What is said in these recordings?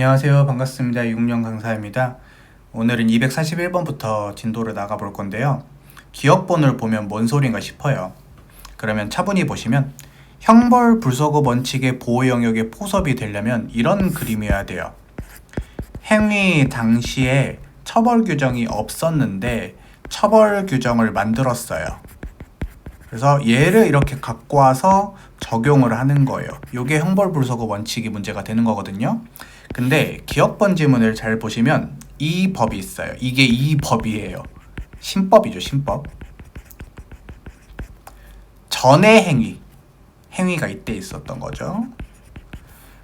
안녕하세요. 반갑습니다. 6년 강사입니다. 오늘은 241번부터 진도를 나가 볼 건데요. 기억본을 보면 뭔 소린가 싶어요. 그러면 차분히 보시면 형벌불소급 원칙의 보호 영역에 포섭이 되려면 이런 그림이어야 돼요. 행위 당시에 처벌 규정이 없었는데 처벌 규정을 만들었어요. 그래서 얘를 이렇게 갖고 와서 적용을 하는 거예요. 이게 형벌불소급 원칙이 문제가 되는 거거든요. 근데 기억본 지문을 잘 보시면 이 법이 있어요. 이게 이 법이에요. 신법이죠, 신법. 전의 행위가 이때 있었던 거죠.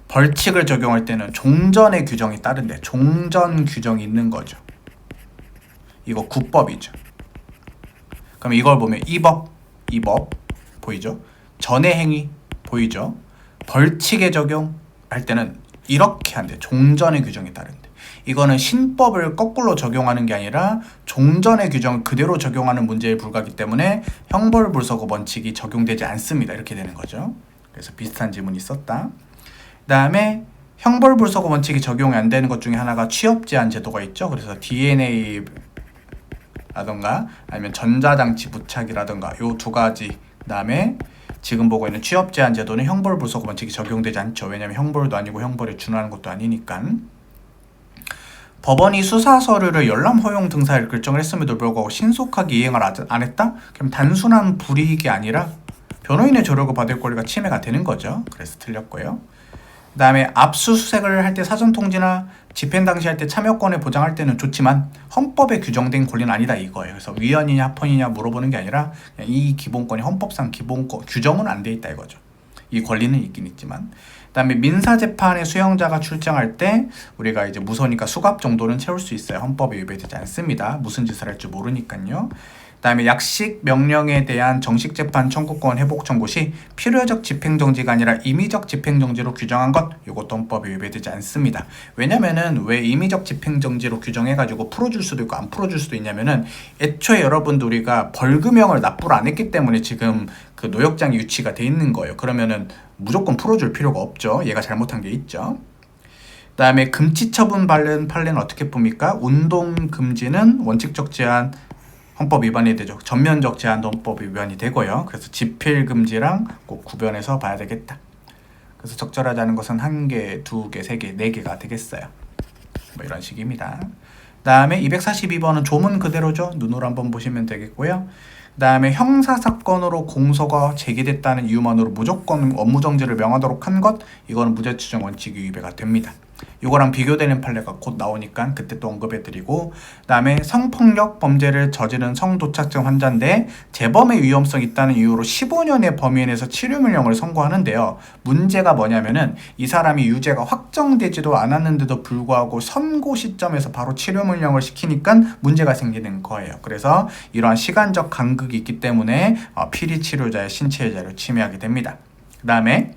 벌칙을 적용할 때는 종전의 규정이 따른데 종전 규정이 있는 거죠. 이거 구법이죠. 그럼 이걸 보면 이 법 보이죠? 전의 행위 보이죠? 벌칙의 적용할 때는 이렇게 한대. 종전의 규정에 따른대. 이거는 신법을 거꾸로 적용하는 게 아니라 종전의 규정을 그대로 적용하는 문제에 불과하기 때문에 형벌불소급 원칙이 적용되지 않습니다. 이렇게 되는 거죠. 그래서 비슷한 지문이 있었다. 그 다음에 형벌불소급 원칙이 적용이 안 되는 것 중에 하나가 취업제한 제도가 있죠. 그래서 DNA 라던가 아니면 전자장치 부착이라던가 요 두 가지. 그 다음에 지금 보고 있는 취업제한 제도는 형벌불소급 원칙이 적용되지 않죠. 왜냐하면 형벌도 아니고 형벌에 준하는 것도 아니니까. 법원이 수사 서류를 열람 허용 등사를 결정을 했음에도 불구하고 신속하게 이행을 안 했다? 그럼 단순한 불이익이 아니라 변호인의 조력을 받을 권리가 침해가 되는 거죠. 그래서 틀렸고요. 그 다음에 압수수색을 할 때 사전통지나 집행 당시 할 때 참여권을 보장할 때는 좋지만 헌법에 규정된 권리는 아니다 이거예요. 그래서 위헌이냐 합헌이냐 물어보는 게 아니라 그냥 이 기본권이 헌법상 기본권 규정은 안 돼 있다 이거죠. 이 권리는 있긴 있지만. 그 다음에 민사재판의 수용자가 출정할 때 우리가 이제 무소니까 수갑 정도는 채울 수 있어요. 헌법에 위배되지 않습니다. 무슨 짓을 할지 모르니까요. 그 다음에 약식 명령에 대한 정식재판 청구권 회복 청구 시 필요적 집행정지가 아니라 임의적 집행정지로 규정한 것, 이것도 헌법에 위배되지 않습니다. 왜냐면은 왜 임의적 집행정지로 규정해가지고 풀어줄 수도 있고 안 풀어줄 수도 있냐면은 애초에 여러분들 우리가 벌금형을 납부를 안 했기 때문에 지금 그 노역장이 유치가 돼 있는 거예요. 그러면은 무조건 풀어줄 필요가 없죠. 얘가 잘못한 게 있죠. 그 다음에 금지처분 판례는 어떻게 봅니까? 운동금지는 원칙적 제한 헌법 위반이 되죠. 전면적 제한도 헌법 위반이 되고요. 그래서 집필금지랑 꼭 구별해서 봐야 되겠다. 그래서 적절하지 않은 것은 1개, 2개, 3개, 4개가 되겠어요. 뭐 이런 식입니다. 그 다음에 242번은 조문 그대로죠. 눈으로 한번 보시면 되겠고요. 그 다음에 형사사건으로 공소가 제기됐다는 이유만으로 무조건 업무정지를 명하도록 한 것, 이거는 무죄추정 원칙이 위배가 됩니다. 이거랑 비교되는 판례가 곧 나오니까 그때 또 언급해드리고, 그 다음에 성폭력 범죄를 저지른 성도착증 환자인데 재범의 위험성이 있다는 이유로 15년의 범위에 내서 치료명령을 선고하는데요. 문제가 뭐냐면은 이 사람이 유죄가 확정되지도 않았는데도 불구하고 선고 시점에서 바로 치료명령을 시키니까 문제가 생기는 거예요. 그래서 이러한 시간적 간극이 있기 때문에 피리 치료자의 신체의 자유를 침해하게 됩니다. 그 다음에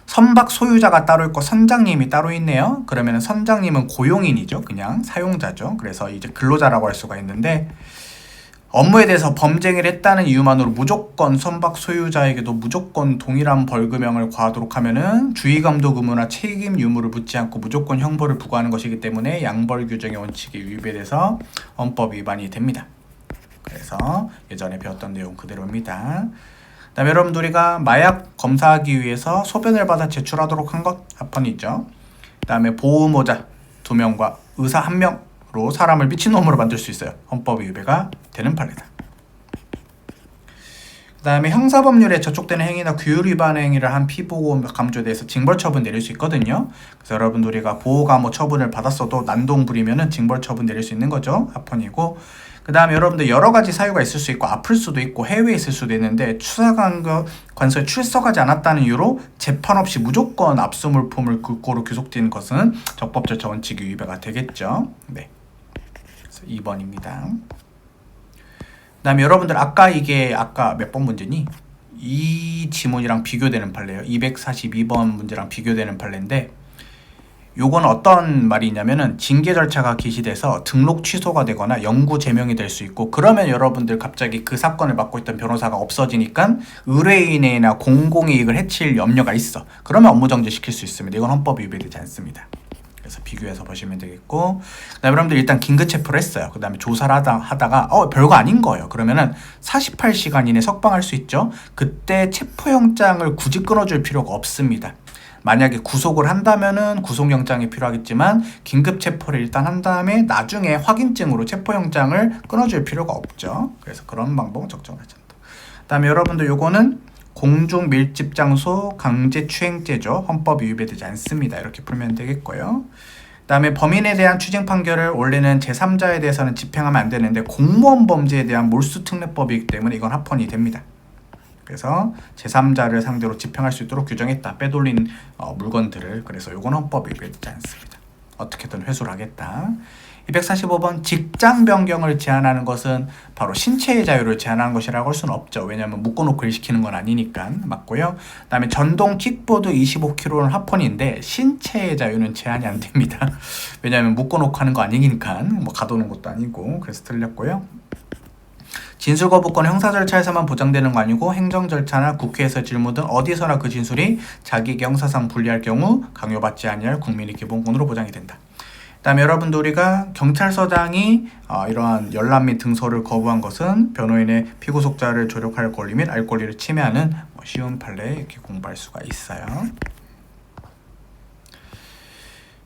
선박 소유자가 따로 있고 선장님이 따로 있네요. 그러면 선장님은 고용인이죠. 그냥 사용자죠. 그래서 이제 근로자라고 할 수가 있는데 업무에 대해서 범죄를 했다는 이유만으로 무조건 선박 소유자에게도 무조건 동일한 벌금형을 과하도록 하면은 주의감독 의무나 책임 유무를 묻지 않고 무조건 형벌을 부과하는 것이기 때문에 양벌 규정의 원칙에 위배돼서 헌법 위반이 됩니다. 그래서 예전에 배웠던 내용 그대로입니다. 그 다음에 여러분들 우리가 마약 검사하기 위해서 소변을 받아 제출하도록 한 것 합헌이 있죠. 그 다음에 보호모자 2명과 의사 1명으로 사람을 미친놈으로 만들 수 있어요. 헌법 위배가 되는 판례다. 그 다음에 형사법률에 저촉되는 행위나 규율 위반 행위를 한 피보호 감조에 대해서 징벌처분 내릴 수 있거든요. 그래서 여러분들 우리가 보호감호 처분을 받았어도 난동 부리면은 징벌처분 내릴 수 있는 거죠. 합헌이고. 그 다음에 여러분들 여러 가지 사유가 있을 수 있고 아플 수도 있고 해외에 있을 수도 있는데 수사관서에 출석하지 않았다는 이유로 재판 없이 무조건 압수물품을 국고로 귀속되는 것은 적법절차 원칙이 위배가 되겠죠. 네, 그래서 2번입니다. 그 다음에 여러분들 아까 몇 번 문제니? 이 지문이랑 비교되는 판례예요. 242번 문제랑 비교되는 판례인데 요건 어떤 말이 있냐면은 징계 절차가 개시돼서 등록 취소가 되거나 영구 제명이 될 수 있고, 그러면 여러분들 갑자기 그 사건을 맡고 있던 변호사가 없어지니까 의뢰인이나 공공이익을 해칠 염려가 있어. 그러면 업무정지 시킬 수 있습니다. 이건 헌법 위배되지 않습니다. 그래서 비교해서 보시면 되겠고, 그다음에 여러분들 일단 긴급 체포를 했어요. 그다음에 조사를 하다가 별거 아닌 거예요. 그러면은 48시간 이내 석방할 수 있죠. 그때 체포영장을 굳이 끊어줄 필요가 없습니다. 만약에 구속을 한다면은 구속영장이 필요하겠지만 긴급 체포를 일단 한 다음에 나중에 확인증으로 체포영장을 끊어줄 필요가 없죠. 그래서 그런 방법은 적정하지 않다. 그다음에 여러분들 요거는 공중 밀집 장소 강제추행죄죠. 헌법이 위배되지 않습니다. 이렇게 풀면 되겠고요. 그다음에 범인에 대한 추징 판결을 원래는 제3자에 대해서는 집행하면 안 되는데 공무원 범죄에 대한 몰수특례법이기 때문에 이건 합헌이 됩니다. 그래서 제3자를 상대로 집행할 수 있도록 규정했다. 빼돌린 물건들을. 그래서 이건 헌법이 위배되지 않습니다. 어떻게든 회수를 하겠다. 245번 직장 변경을 제한하는 것은 바로 신체의 자유를 제한하는 것이라고 할 수는 없죠. 왜냐하면 묶어놓고 일시키는 건 아니니까 맞고요. 그 다음에 전동 킥보드 25km는 합헌인데 신체의 자유는 제한이 안 됩니다. 왜냐하면 묶어놓고 하는 거 아니니까 뭐 가두는 것도 아니고 그래서 틀렸고요. 진술 거부권은 형사 절차에서만 보장되는 거 아니고 행정 절차나 국회에서 질문 등 어디서나 그 진술이 자기에게 형사상 불리할 경우 강요받지 아니할 국민의 기본권으로 보장이 된다. 그다음에 여러분들 우리가 경찰서장이 이러한 열람 및 등소를 거부한 것은 변호인의 피구속자를 조력할 권리 및 알 권리를 침해하는 쉬운 판례 이렇게 공부할 수가 있어요.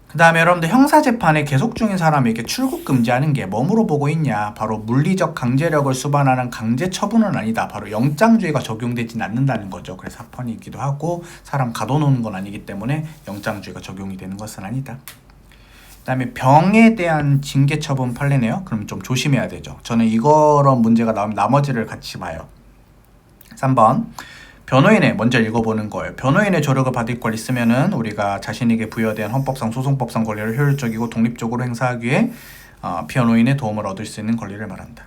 그 다음에 여러분들 형사재판에 계속 중인 사람에게 출국 금지하는 게 뭐로 보고 있냐. 바로 물리적 강제력을 수반하는 강제 처분은 아니다. 바로 영장주의가 적용되진 않는다는 거죠. 그래서 합헌이기도 하고 사람 가둬놓는 건 아니기 때문에 영장주의가 적용이 되는 것은 아니다. 그 다음에 병에 대한 징계 처분 판례네요. 그럼 좀 조심해야 되죠. 저는 이런 문제가 나오면 나머지를 같이 봐요. 3번 변호인의 먼저 읽어보는 거예요. 변호인의 조력을 받을 권리 있으면은 우리가 자신에게 부여된 헌법상 소송법상 권리를 효율적이고 독립적으로 행사하기 위해 변호인의 도움을 얻을 수 있는 권리를 말한다.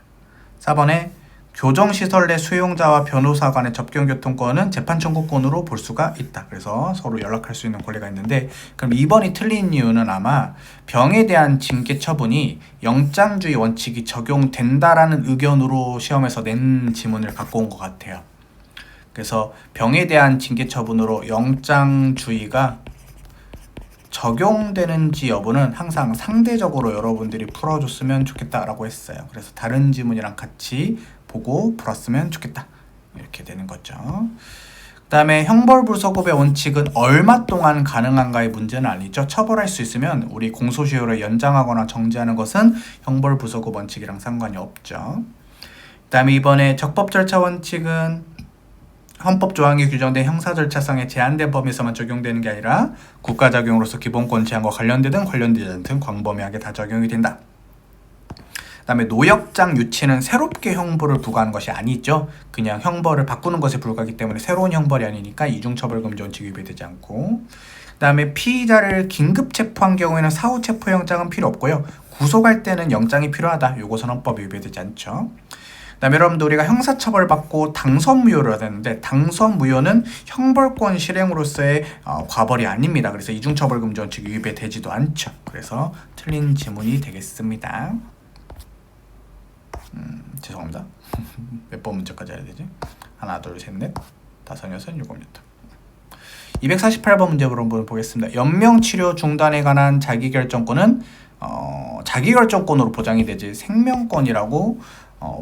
4번에 교정시설 내 수용자와 변호사 간의 접견교통권은 재판 청구권으로 볼 수가 있다. 그래서 서로 연락할 수 있는 권리가 있는데 그럼 2번이 틀린 이유는 아마 병에 대한 징계 처분이 영장주의 원칙이 적용된다라는 의견으로 시험에서 낸 지문을 갖고 온 것 같아요. 그래서 병에 대한 징계 처분으로 영장주의가 적용되는지 여부는 항상 상대적으로 여러분들이 풀어줬으면 좋겠다라고 했어요. 그래서 다른 지문이랑 같이 보고 풀었으면 좋겠다. 이렇게 되는 거죠. 그 다음에 형벌불소급의 원칙은 얼마 동안 가능한가의 문제는 아니죠. 처벌할 수 있으면 우리 공소시효를 연장하거나 정지하는 것은 형벌불소급 원칙이랑 상관이 없죠. 그 다음에 이번에 적법절차 원칙은 헌법 조항에 규정된 형사절차상의 제한된 범위에서만 적용되는 게 아니라 국가작용으로서 기본권 제한과 관련되지 않든 광범위하게 다 적용이 된다. 그 다음에 노역장 유치는 새롭게 형벌을 부과하는 것이 아니죠. 그냥 형벌을 바꾸는 것에 불과하기 때문에 새로운 형벌이 아니니까 이중처벌금지 원칙이 위배되지 않고, 그 다음에 피의자를 긴급 체포한 경우에는 사후 체포영장은 필요 없고요. 구속할 때는 영장이 필요하다. 요것은 헌법이 위배되지 않죠. 그 다음에 여러분들 우리가 형사처벌 받고 당선무효를 하는데 당선무효는 형벌권 실행으로서의 과벌이 아닙니다. 그래서 이중처벌금지 원칙이 위배되지도 않죠. 그래서 틀린 지문이 되겠습니다. 죄송합니다. 몇 번 문제까지 해야 되지? 하나, 둘, 셋, 넷, 다섯, 여섯, 일곱, 여덟. 248번 문제 한번 보겠습니다. 연명치료 중단에 관한 자기결정권은 자기결정권으로 보장이 되지 생명권이라고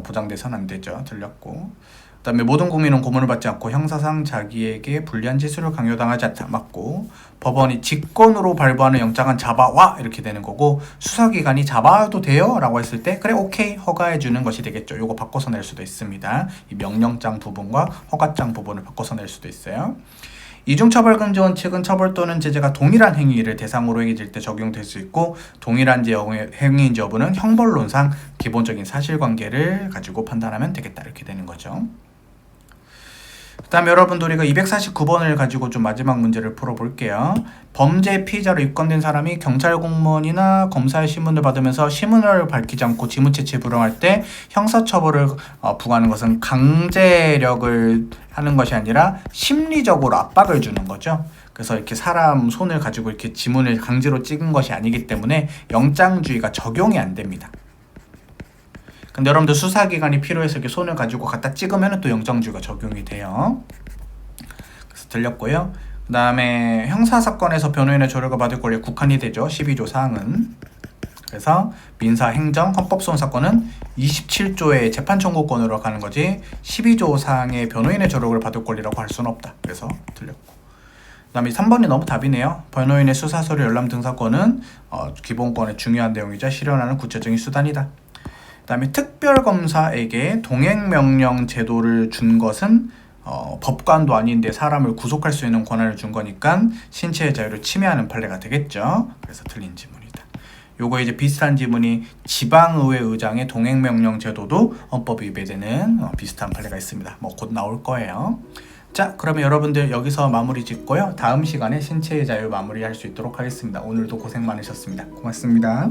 보장돼서는 안 되죠. 틀렸고. 그 다음에 모든 국민은 고문을 받지 않고 형사상 자기에게 불리한 지수를 강요당하지 않다. 맞고. 법원이 직권으로 발부하는 영장은 잡아와 이렇게 되는 거고 수사기관이 잡아도 돼요? 라고 했을 때 그래 오케이 허가해 주는 것이 되겠죠. 요거 바꿔서 낼 수도 있습니다. 이 명령장 부분과 허가장 부분을 바꿔서 낼 수도 있어요. 이중처벌금지 원칙은 처벌 또는 제재가 동일한 행위를 대상으로 행해질 때 적용될 수 있고 동일한 행위인지 여부는 형벌론상 기본적인 사실관계를 가지고 판단하면 되겠다 이렇게 되는 거죠. 그 다음에 여러분들 우리가 249번을 가지고 좀 마지막 문제를 풀어볼게요. 범죄 피의자로 입건된 사람이 경찰 공무원이나 검사의 신문을 받으면서 신문을 밝히지 않고 지문채취에 불응할 때 형사처벌을 부과하는 것은 강제력을 하는 것이 아니라 심리적으로 압박을 주는 거죠. 그래서 이렇게 사람 손을 가지고 이렇게 지문을 강제로 찍은 것이 아니기 때문에 영장주의가 적용이 안 됩니다. 근데 여러분들 수사기관이 필요해서 이렇게 손을 가지고 갖다 찍으면 또 영장주의가 적용이 돼요. 그래서 들렸고요. 그 다음에 형사사건에서 변호인의 조력을 받을 권리에 국한이 되죠. 12조 사항은. 그래서 민사, 행정, 헌법소원 사건은 27조의 재판 청구권으로 가는 거지 12조 사항의 변호인의 조력을 받을 권리라고 할 수는 없다. 그래서 틀렸고. 그 다음에 3번이 너무 답이네요. 변호인의 수사서류 열람 등사권은 기본권의 중요한 내용이자 실현하는 구체적인 수단이다. 그 다음에 특별검사에게 동행명령 제도를 준 것은 법관도 아닌데 사람을 구속할 수 있는 권한을 준 거니까 신체의 자유를 침해하는 판례가 되겠죠. 그래서 틀린 지문이다. 요거 이제 비슷한 지문이 지방의회 의장의 동행명령 제도도 헌법 위배되는 비슷한 판례가 있습니다. 뭐 곧 나올 거예요. 자, 그러면 여러분들 여기서 마무리 짓고요. 다음 시간에 신체의 자유 마무리할 수 있도록 하겠습니다. 오늘도 고생 많으셨습니다. 고맙습니다.